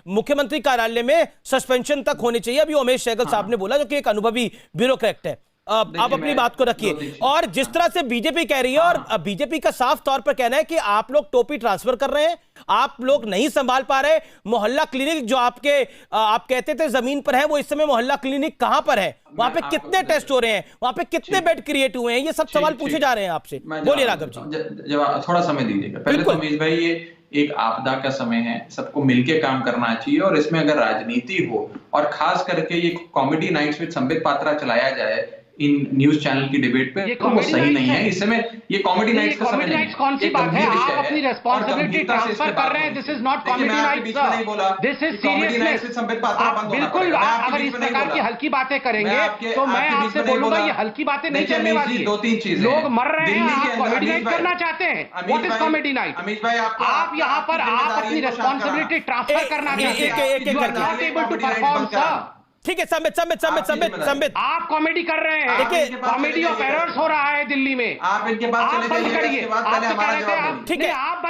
मुख्यमंत्री कार्यालय में सस्पेंशन तक होनी चाहिए, अभी उमेश सहगल साहब ने बोला, जो कि एक अनुभवी ब्यूरोक्रेट है। आप अपनी बात को रखिए। और जिस तरह से बीजेपी कह रही है, और बीजेपी का साफ तौर पर कहना है कि आप लोग टोपी ट्रांसफर कर रहे हैं, आप लोग नहीं संभाल पा रहे। मोहल्ला क्लिनिक जो आप कहते थे जमीन पर है, वो इस समय मोहल्ला क्लिनिक कहां पर है, वहां पे कितने टेस्ट हो रहे हैं, वहां पे कितने बेड क्रिएट हुए हैं, ये सब सवाल पूछे जा रहे हैं आपसे। बोलिए राघव जी। जवाब थोड़ा समय दीजिएगा। पहले तो अमीश भाई, ये एक आपदा का समय है, सबको मिलके काम करना चाहिए, और इसमें अगर राजनीति हो और खास करके ये comedy nights with Sambit Patra चलाया जाए इन न्यूज चैनल की डिबेट पे, तो वो सही नहीं है। इस समय ये कॉमेडी नाइट्स का समय नहीं है। कौन सी बात है? आप अपनी रिस्पांसिबिलिटी ट्रांसफर कर रहे हैं। This is not comedy nights, this is seriousness. बिल्कुल, अगर इस प्रकार की हल्की बातें करेंगे तो मैं आपसे बोलूंगा ये हल्की बातें नहीं चलने वाली। 2-3 चीजें, लोग मर रहे हैं, आप कॉमेडी नाइट करना चाहते हैं। What is comedy night? Amish भाई, आप यहाँ पर आप अपनी रिस्पांसिबिलिटी ट्रांसफर करना चाहते हैं। You are not able to perform sir. ठीक है, संबित आप कॉमेडी कर रहे हैं। देखिए, कॉमेडी ऑफ एरर्स हो रहा है दिल्ली में। आप इनके पास चले जाइए, इसके बाद पहले हमारा जवाब देंगे। ठीक है, आप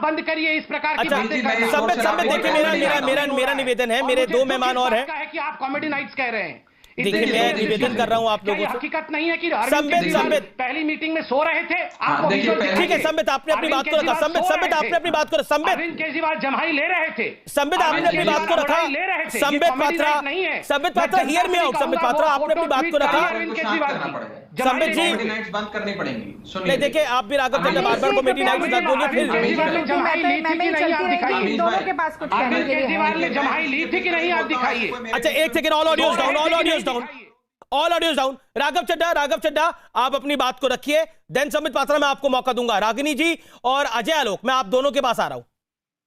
बंद करिए इस प्रकार की बातें करना। संबित देखिए, मेरा निवेदन है, मेरे 2 मेहमान और हैं कि आप कॉमेडी नाइट्स कह रहे हैं। देखिए, मैं निवेदन कर रहा हूं आप लोगों से। हकीकत नहीं है कि संबित पहली मीटिंग में सो रहे थे। ठीक है संबित, आपने अपनी बात को रखा। संबित आपने अपनी बात को रखा। संबित, अरविंद केजरीवाल जम्हाई ले रहे थे। संबित आपने अपनी बात को रखा। Sambit Patra hear me out. Sambit Patra, आपने अपनी बात को रखा। संबित जी, बंद करनी पड़ेंगी। नहीं, देखिए आप भी राघव चड्ढा बार-बार कॉमेडी नाइट्स मत बोलिए। फिर केजरीवाल ने जम्हाई ली थी कि नहीं, आप दिखाइए। अच्छा, एक second, all audios down, all audios down. Raghav Chadha आप अपनी बात को रखिए, देन संबित पात्रा मैं आपको मौका दूंगा। रागिनी जी और अजय आलोक, मैं आप दोनों के पास आ रहा हूं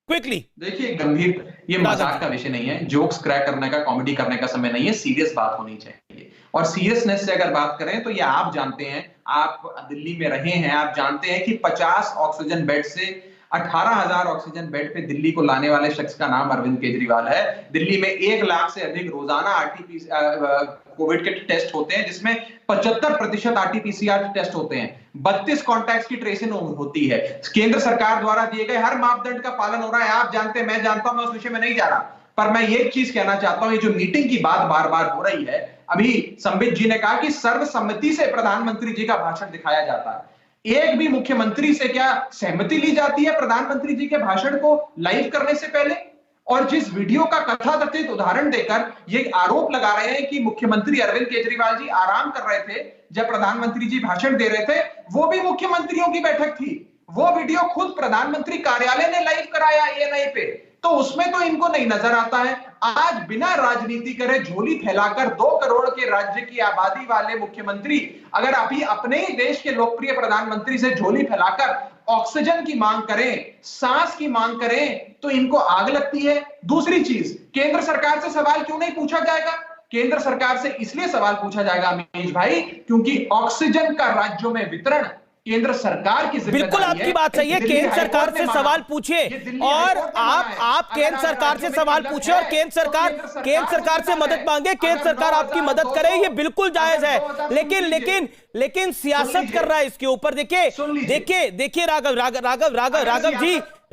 क्विकली। देखिए, गंभीर, ये मजाक का विषय नहीं है, जोक्स क्रैक करने का, कॉमेडी करने का समय नहीं है, सीरियस बात होनी चाहिए। और सीरियसनेस से अगर बात करें तो ये आप जानते हैं, आप दिल्ली में रहे हैं, आप जानते हैं कि 50 ऑक्सीजन बेड से 18,000 ऑक्सीजन बेड पे दिल्ली को लाने वाले शख्स का नाम अरविंद केजरीवाल है। दिल्ली में 1 लाख से अधिक रोजाना कोविड के टेस्ट होते हैं, जिसमें 75% RT-PCR टेस्ट होते हैं। 32 कॉन्टैक्ट्स की ट्रेसिंग होती है। केंद्र सरकार द्वारा दिए गए हर मापदंड का पालन हो रहा है। आप जानते हैं, मैं जानता हूं, मैं उस विषय में नहीं जा रहा, पर मैं ये चीज कहना चाहता हूं, ये जो मीटिंग की बात बार बार हो रही है, अभी संबित जी ने कहा कि सर्वसम्मति से प्रधानमंत्री जी का भाषण दिखाया जाता है। एक भी मुख्यमंत्री से क्या सहमति ली जाती है प्रधानमंत्री जी के भाषण को लाइव करने से पहले? और जिस वीडियो का कथाकथित उदाहरण देकर ये आरोप लगा रहे हैं कि मुख्यमंत्री अरविंद केजरीवाल जी आराम कर रहे थे जब प्रधानमंत्री जी भाषण दे रहे थे, वो भी मुख्यमंत्रियों की बैठक थी। वो वीडियो खुद प्रधानमंत्री कार्यालय ने लाइव कराया ANI पे, तो उसमें तो इनको नहीं नजर आता है। आज बिना राजनीति करे, झोली फैलाकर 2 करोड़ के राज्य की आबादी वाले मुख्यमंत्री अगर अभी अपने ही देश के लोकप्रिय प्रधानमंत्री से झोली फैलाकर ऑक्सीजन की मांग करें, सांस की मांग करें, तो इनको आग लगती है। दूसरी चीज, केंद्र सरकार से सवाल क्यों नहीं पूछा जाएगा? केंद्र सरकार से इसलिए सवाल पूछा जाएगा अमीश भाई, क्योंकि ऑक्सीजन का राज्यों में वितरण केंद्र सरकार की जिम्मेदारी है। बिल्कुल आपकी बात सही है, केंद्र सरकार से सवाल पूछिए, और आप केंद्र सरकार से सवाल पूछे और केंद्र सरकार से मदद मांगे, केंद्र सरकार आपकी मदद करे, ये बिल्कुल जायज है। लेकिन सियासत कर रहा है इसके ऊपर। देखिए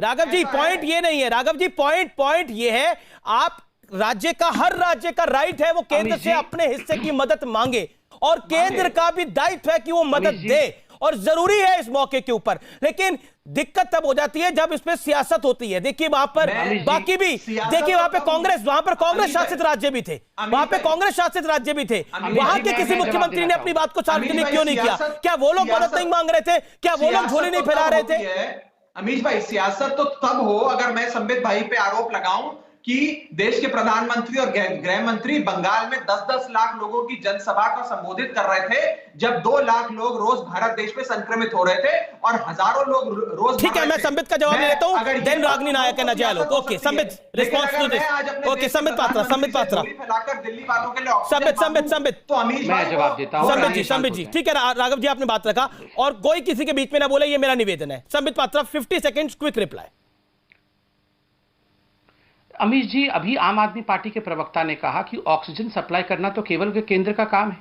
राघव जी, पॉइंट ये नहीं है। राघव जी, पॉइंट ये है, आप हर राज्य का राइट है वो केंद्र से अपने हिस्से की मदद मांगे, और केंद्र का भी दायित्व है कि वो मदद दे, और जरूरी है इस मौके के ऊपर। लेकिन दिक्कत तब हो जाती है जब इसमें सियासत होती है। देखिए वहां पर बाकी भी, देखिए वहां पर कांग्रेस शासित राज्य भी थे, वहां के किसी मुख्यमंत्री ने अपनी बात को सार्वजनिक क्यों नहीं किया? क्या वो लोग मदद नहीं मांग रहे थे? क्या वो लोग झोली नहीं फैला रहे थे? अमीश भाई, सियासत तो तब हो अगर मैं संबित भाई पे आरोप लगाऊं कि देश के प्रधानमंत्री और गृह मंत्री बंगाल में 10-10 लाख लोगों की जनसभा को संबोधित कर रहे थे, जब 2 लाख लोग रोज भारत देश में संक्रमित हो रहे थे और हजारों लोग रोज। ठीक है, मैं संबित का जवाब लेता हूं, देन रागिनी नायक है, नजर Alok. Okay Sambit, response to this. Okay Sambit Patra फैलाकर दिल्ली वालों के लिए संबित तो अमीश मैं जवाब देता हूं। संबित जी, ठीक है, राघव जी आपने बात रखा, और कोई किसी के बीच में ना बोले, ये मेरा निवेदन है। Sambit Patra, 50 second quick reply. Amish ji, अभी आम आदमी पार्टी के प्रवक्ता ने कहा कि ऑक्सीजन सप्लाई करना तो केवल केंद्र का काम है,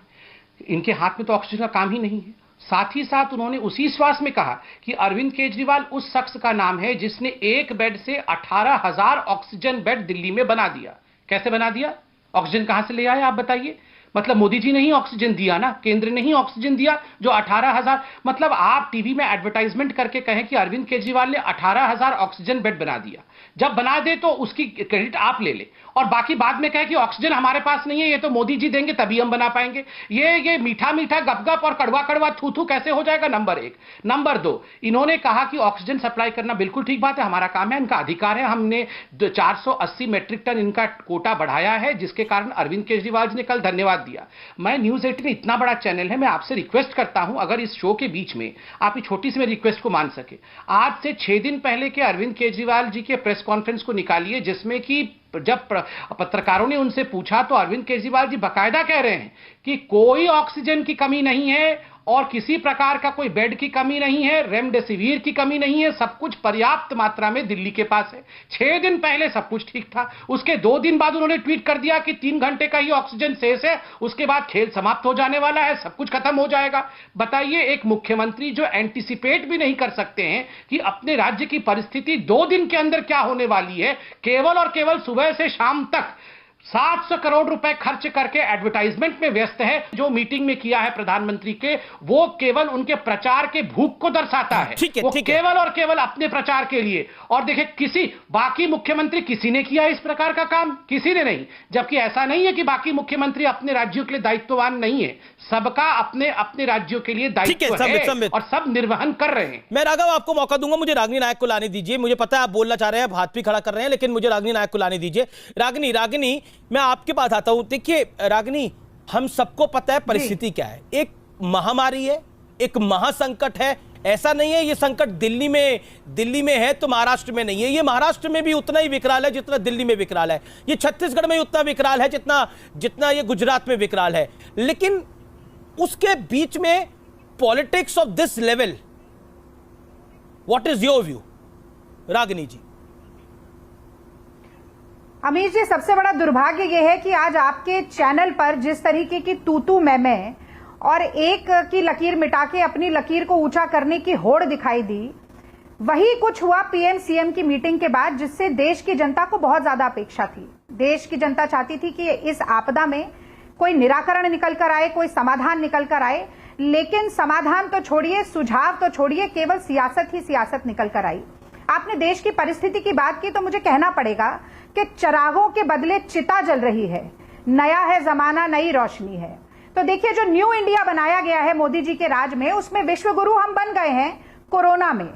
इनके हाथ में तो ऑक्सीजन का काम ही नहीं है। साथ ही साथ उन्होंने उसी श्वास में कहा कि अरविंद केजरीवाल उस शख्स का नाम है जिसने एक बेड से 18,000 ऑक्सीजन बेड दिल्ली में बना दिया। कैसे बना दिया? ऑक्सीजन कहां से ले आए आप बताइए? मतलब मोदी जी ने ही ऑक्सीजन दिया ना, केंद्र ने ही ऑक्सीजन दिया जो 18,000। मतलब आप टीवी में एडवर्टाइजमेंट करके कहें कि अरविंद केजरीवाल ने 18,000 ऑक्सीजन बेड बना दिया, जब बना दे तो उसकी क्रेडिट आप ले ले, और बाकी बाद में कहे कि ऑक्सीजन हमारे पास नहीं है, ये तो मोदी जी देंगे तभी हम बना पाएंगे। ये मीठा मीठा गपगप और कड़वा कड़वा थू थू कैसे हो जाएगा? नंबर एक। नंबर दो, इन्होंने कहा कि ऑक्सीजन सप्लाई करना बिल्कुल ठीक बात है, हमारा काम है, इनका अधिकार है। हमने 480 मेट्रिक टन इनका कोटा बढ़ाया है, जिसके कारण अरविंद केजरीवाल जी ने कल धन्यवाद दिया। मैं न्यूज 18 इतना बड़ा चैनल है, मैं आपसे रिक्वेस्ट करता हूं अगर इस शो के बीच में आप इस छोटी सी मेरी रिक्वेस्ट को मान सके, आज से 6 दिन पहले के अरविंद केजरीवाल जी के प्रेस कॉन्फ्रेंस को निकालिए, जिसमें कि जब पत्रकारों ने उनसे पूछा तो अरविंद केजरीवाल जी बाकायदा कह रहे हैं कि कोई ऑक्सीजन की कमी नहीं है और किसी प्रकार का कोई बेड की कमी नहीं है, रेमडेसिविर की कमी नहीं है, सब कुछ पर्याप्त मात्रा में दिल्ली के पास है। 6 दिन पहले सब कुछ ठीक था, उसके 2 दिन बाद उन्होंने ट्वीट कर दिया कि 3 घंटे का ही ऑक्सीजन शेष है, उसके बाद खेल समाप्त हो जाने वाला है, सब कुछ खत्म हो जाएगा। बताइए, एक मुख्यमंत्री जो एंटीसिपेट भी नहीं कर सकते हैं कि अपने राज्य की परिस्थिति 2 दिन के अंदर क्या होने वाली है, केवल और केवल सुबह से शाम तक 700 करोड़ रुपए खर्च करके एडवर्टाइजमेंट में व्यस्त है। जो मीटिंग में किया है प्रधानमंत्री के, वो केवल उनके प्रचार के भूख को दर्शाता है, वो केवल और केवल अपने प्रचार के लिए। और देखिए, किसी बाकी मुख्यमंत्री किसी ने किया इस प्रकार का काम? किसी ने नहीं। जबकि ऐसा नहीं है कि बाकी मुख्यमंत्री अपने राज्यों के लिए दायित्ववान नहीं है, सबका अपने अपने राज्यों के लिए दायित्व है और सब निर्वहन कर रहे हैं। मैं राघव आपको मौका दूंगा, मुझे रागिनी नायक को लाने दीजिए। मुझे पता है आप बोलना चाह रहे हैं, हाथ भी खड़ा कर रहे हैं, लेकिन मुझे रागिनी नायक को लाने दीजिए। रागिनी मैं आपके पास आता हूं। देखिए रागिनी, हम सबको पता है परिस्थिति क्या है, एक महामारी है, एक महासंकट है। ऐसा नहीं है ये संकट दिल्ली में है तो महाराष्ट्र में नहीं है, ये महाराष्ट्र में भी उतना ही विकराल है जितना दिल्ली में विकराल है, ये छत्तीसगढ़ में उतना विकराल है जितना ये गुजरात में विकराल है। लेकिन उसके बीच में politics of this level, what is your view Ragini ji? Amir ji, सबसे बड़ा दुर्भाग्य यह है कि आज आपके चैनल पर जिस तरीके की तू मैं और एक की लकीर मिटा के अपनी लकीर को ऊंचा करने की होड़ दिखाई दी, वही कुछ हुआ पीएम सीएम की मीटिंग के बाद, जिससे देश की जनता को बहुत ज्यादा अपेक्षा थी। देश की जनता चाहती थी कि इस आपदा में कोई निराकरण निकल कर आए, कोई समाधान निकल कर आए। लेकिन समाधान तो छोड़िए, सुझाव तो छोड़िए, केवल सियासत ही सियासत निकल कर आई। आपने देश की परिस्थिति की बात की तो मुझे कहना पड़ेगा कि चिरागों के बदले चिता जल रही है। नया है जमाना, नई रोशनी है। तो देखिए, जो न्यू इंडिया बनाया गया है मोदी जी के राज में, उसमें विश्व गुरु हम बन गए हैं कोरोना में।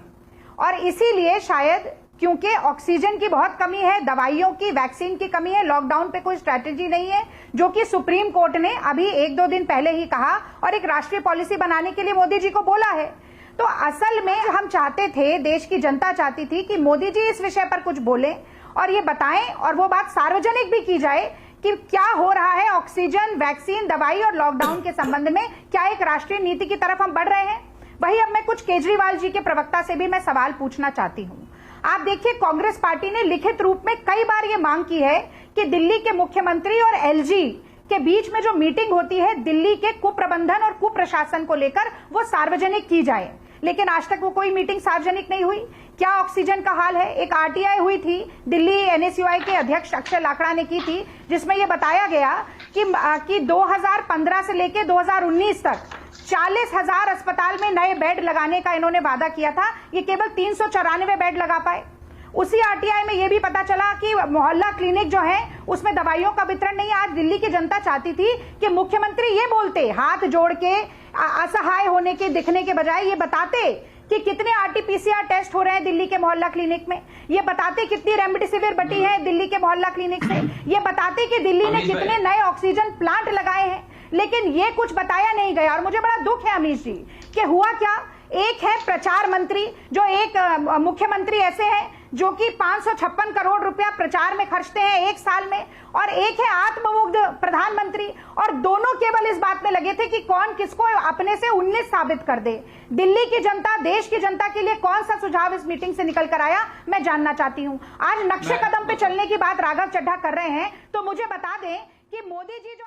और इसीलिए शायद क्योंकि ऑक्सीजन की बहुत कमी है, दवाइयों की, वैक्सीन की कमी है, लॉकडाउन पे कोई स्ट्रैटेजी नहीं है, जो कि सुप्रीम कोर्ट ने अभी 1-2 दिन पहले ही कहा और एक राष्ट्रीय पॉलिसी बनाने के लिए मोदी जी को बोला है। तो असल में हम चाहते थे, देश की जनता चाहती थी कि मोदी जी इस विषय पर कुछ बोलें और ये बताएं, और वो बात सार्वजनिक भी की जाए कि क्या हो रहा है ऑक्सीजन, वैक्सीन, दवाई और लॉकडाउन के संबंध में। क्या एक राष्ट्रीय नीति की तरफ हम बढ़ रहे हैं? वही अब मैं कुछ केजरीवाल जी के प्रवक्ता से भी मैं सवाल पूछना चाहती हूं। आप देखिए, कांग्रेस पार्टी ने लिखित रूप में कई बार ये मांग की है कि दिल्ली के मुख्यमंत्री और एलजी के बीच में जो मीटिंग होती है दिल्ली के कुप्रबंधन और कुप्रशासन को लेकर, वो सार्वजनिक की जाए। लेकिन आज तक वो कोई मीटिंग सार्वजनिक नहीं हुई। क्या ऑक्सीजन का हाल है? एक आरटीआई हुई थी, दिल्ली एनएसयूआई के अध्यक्ष अक्षय लाकड़ा ने की थी, जिसमें यह बताया गया कि 2015 से लेकर 2019 तक 40,000 अस्पताल में नए बेड लगाने का इन्होंने वादा किया था। ये केवल 394 बेड लगा पाए। उसी आरटीआई में यह भी पता चला कि मोहल्ला क्लिनिक जो है उसमें दवाइयों का वितरण नहीं। आज दिल्ली की जनता चाहती थी कि मुख्यमंत्री ये बोलते, हाथ जोड़ के असहाय होने के दिखने के बजाय ये बताते कि कितने आरटीपीसीआर टेस्ट हो रहे हैं दिल्ली के मोहल्ला क्लिनिक में, ये बताते कितनी रेमडेसिविर बटी है दिल्ली के मोहल्ला क्लिनिक से, ये बताते कि दिल्ली ने कितने नए ऑक्सीजन प्लांट लगाए हैं। लेकिन ये कुछ बताया नहीं गया। और मुझे बड़ा दुख है अमीश जी कि हुआ क्या, एक है प्रचार मंत्री, जो एक मुख्यमंत्री ऐसे हैं जो कि 556 करोड़ रुपया प्रचार में खर्चते हैं 1 साल में, और एक है आत्ममुग्ध प्रधानमंत्री, और दोनों केवल इस बात में लगे थे कि कौन किसको अपने से 19 साबित कर दे। दिल्ली की जनता, देश की जनता के लिए कौन सा सुझाव इस मीटिंग से निकल कर आया, मैं जानना चाहती हूं। आज नक्शे कदम पे चलने की बात राघव चड्ढा कर रहे हैं, तो मुझे बता दें कि मोदी जी जो